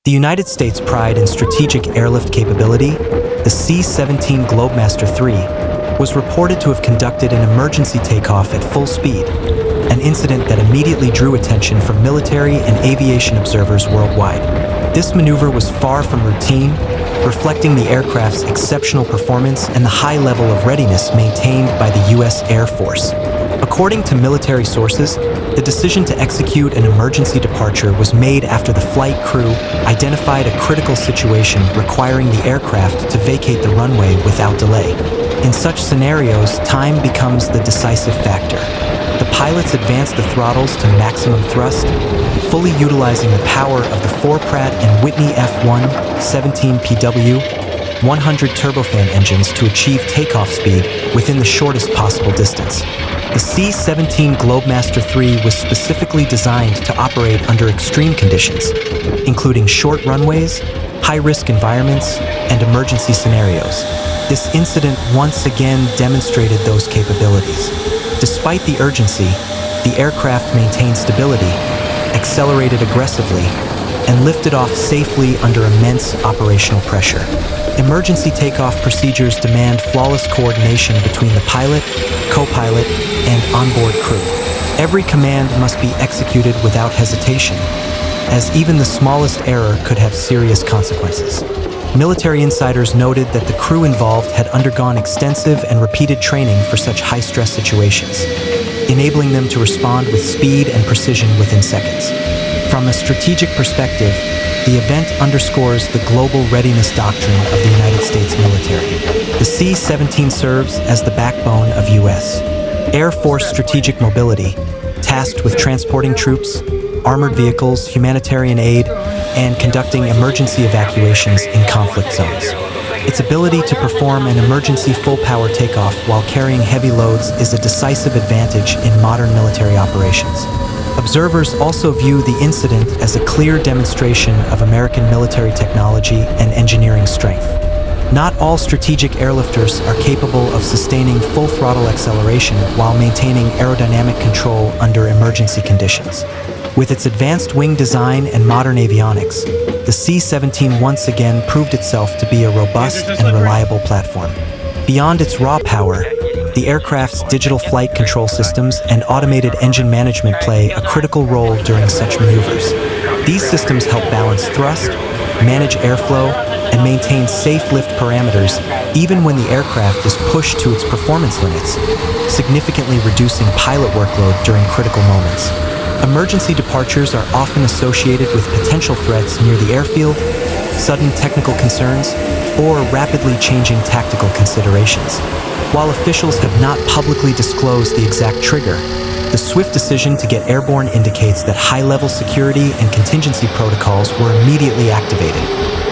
The United States' pride in strategic airlift capability, the C-17 Globemaster III, was reported to have conducted an emergency takeoff at full speed, an incident that immediately drew attention from military and aviation observers worldwide. This maneuver was far from routine, reflecting the aircraft's exceptional performance and the high level of readiness maintained by the U.S. Air Force. According to military sources, the decision to execute an emergency departure was made after the flight crew identified a critical situation requiring the aircraft to vacate the runway without delay. In such scenarios, time becomes the decisive factor. The pilots advance the throttles to maximum thrust, fully utilizing the power of the four Pratt & Whitney F-117PW 100 turbofan engines to achieve takeoff speed within the shortest possible distance. The C-17 Globemaster III was specifically designed to operate under extreme conditions, including short runways, high-risk environments, and emergency scenarios. This incident once again demonstrated those capabilities. Despite the urgency, the aircraft maintained stability, accelerated aggressively, and lifted off safely under immense operational pressure. Emergency takeoff procedures demand flawless coordination between the pilot, co-pilot, and onboard crew. Every command must be executed without hesitation, as even the smallest error could have serious consequences. Military insiders noted that the crew involved had undergone extensive and repeated training for such high-stress situations, enabling them to respond with speed and precision within seconds. From a strategic perspective, the event underscores the global readiness doctrine of the United States military. The C-17 serves as the backbone of U.S. Air Force strategic mobility, tasked with transporting troops, armored vehicles, humanitarian aid, and conducting emergency evacuations in conflict zones. Its ability to perform an emergency full-power takeoff while carrying heavy loads is a decisive advantage in modern military operations. Observers also view the incident as a clear demonstration of American military technology and engineering strength. Not all strategic airlifters are capable of sustaining full-throttle acceleration while maintaining aerodynamic control under emergency conditions. With its advanced wing design and modern avionics, the C-17 once again proved itself to be a robust and reliable platform. Beyond its raw power, the aircraft's digital flight control systems and automated engine management play a critical role during such maneuvers. These systems help balance thrust, manage airflow, and maintain safe lift parameters even when the aircraft is pushed to its performance limits, significantly reducing pilot workload during critical moments. Emergency departures are often associated with potential threats near the airfield, sudden technical concerns, or rapidly changing tactical considerations. While officials have not publicly disclosed the exact trigger, the swift decision to get airborne indicates that high-level security and contingency protocols were immediately activated.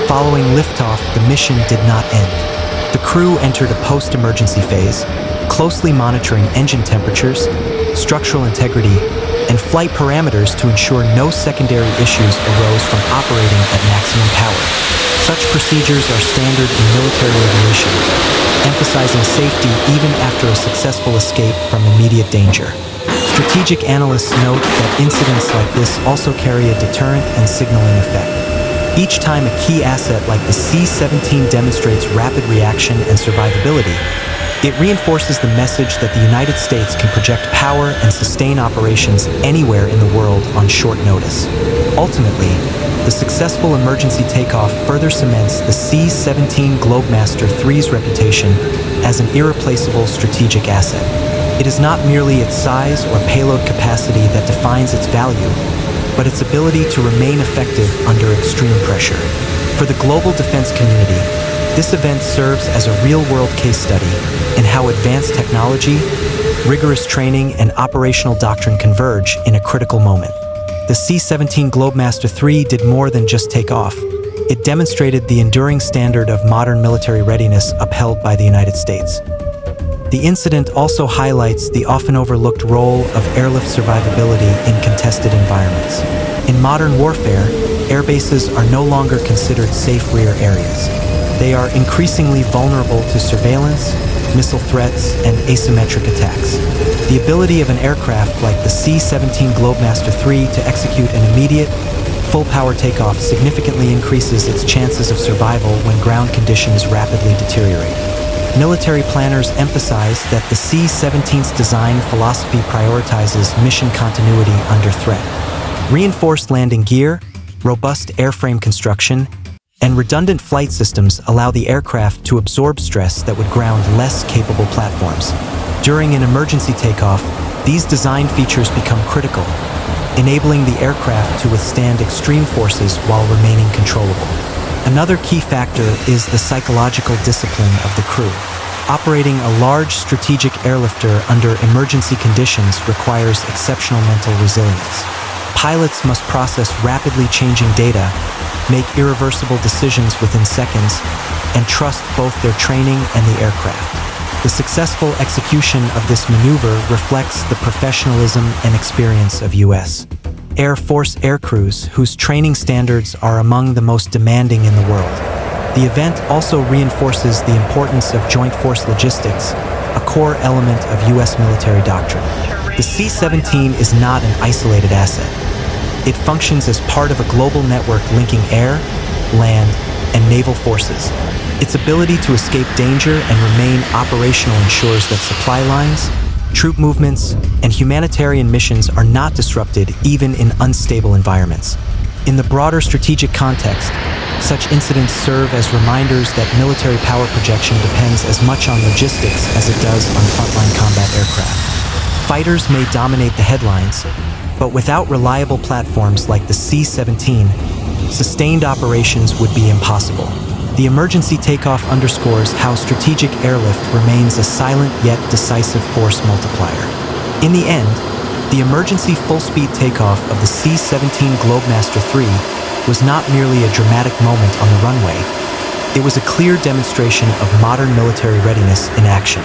Following liftoff, the mission did not end. The crew entered a post-emergency phase, closely monitoring engine temperatures, structural integrity, and flight parameters to ensure no secondary issues arose from operating at maximum power. Such procedures are standard in military aviation, emphasizing safety even after a successful escape from immediate danger. Strategic analysts note that incidents like this also carry a deterrent and signaling effect. Each time a key asset like the C-17 demonstrates rapid reaction and survivability, it reinforces the message that the United States can project power and sustain operations anywhere in the world on short notice. Ultimately, the successful emergency takeoff further cements the C-17 Globemaster III's reputation as an irreplaceable strategic asset. It is not merely its size or payload capacity that defines its value, but its ability to remain effective under extreme pressure. For the global defense community, this event serves as a real-world case study in how advanced technology, rigorous training, and operational doctrine converge in a critical moment. The C-17 Globemaster III did more than just take off. It demonstrated the enduring standard of modern military readiness upheld by the United States. The incident also highlights the often overlooked role of airlift survivability in contested environments. In modern warfare, airbases are no longer considered safe rear areas. They are increasingly vulnerable to surveillance, missile threats, and asymmetric attacks. The ability of an aircraft like the C-17 Globemaster III to execute an immediate, Full power takeoff significantly increases its chances of survival when ground conditions rapidly deteriorate. Military planners emphasize that the C-17's design philosophy prioritizes mission continuity under threat. Reinforced landing gear, robust airframe construction, and redundant flight systems allow the aircraft to absorb stress that would ground less capable platforms. During an emergency takeoff, these design features become critical, enabling the aircraft to withstand extreme forces while remaining controllable. Another key factor is the psychological discipline of the crew. Operating a large strategic airlifter under emergency conditions requires exceptional mental resilience. Pilots must process rapidly changing data, make irreversible decisions within seconds, and trust both their training and the aircraft. The successful execution of this maneuver reflects the professionalism and experience of U.S. Air Force aircrews, whose training standards are among the most demanding in the world. The event also reinforces the importance of joint force logistics, a core element of U.S. military doctrine. The C-17 is not an isolated asset. It functions as part of a global network linking air, land, and naval forces. Its ability to escape danger and remain operational ensures that supply lines, troop movements, and humanitarian missions are not disrupted even in unstable environments. In the broader strategic context, such incidents serve as reminders that military power projection depends as much on logistics as it does on frontline combat aircraft. Fighters may dominate the headlines, but without reliable platforms like the C-17, sustained operations would be impossible. The emergency takeoff underscores how strategic airlift remains a silent yet decisive force multiplier. In the end, the emergency full-speed takeoff of the C-17 Globemaster III was not merely a dramatic moment on the runway. It was a clear demonstration of modern military readiness in action.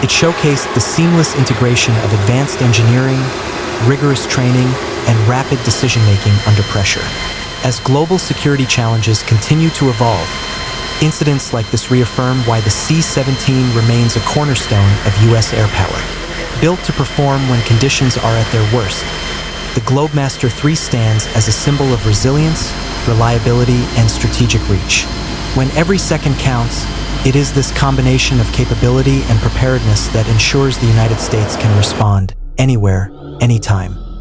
It showcased the seamless integration of advanced engineering, rigorous training, and rapid decision-making under pressure. As global security challenges continue to evolve, incidents like this reaffirm why the C-17 remains a cornerstone of U.S. air power. Built to perform when conditions are at their worst, the Globemaster III stands as a symbol of resilience, reliability, and strategic reach. When every second counts, it is this combination of capability and preparedness that ensures the United States can respond anywhere, anytime.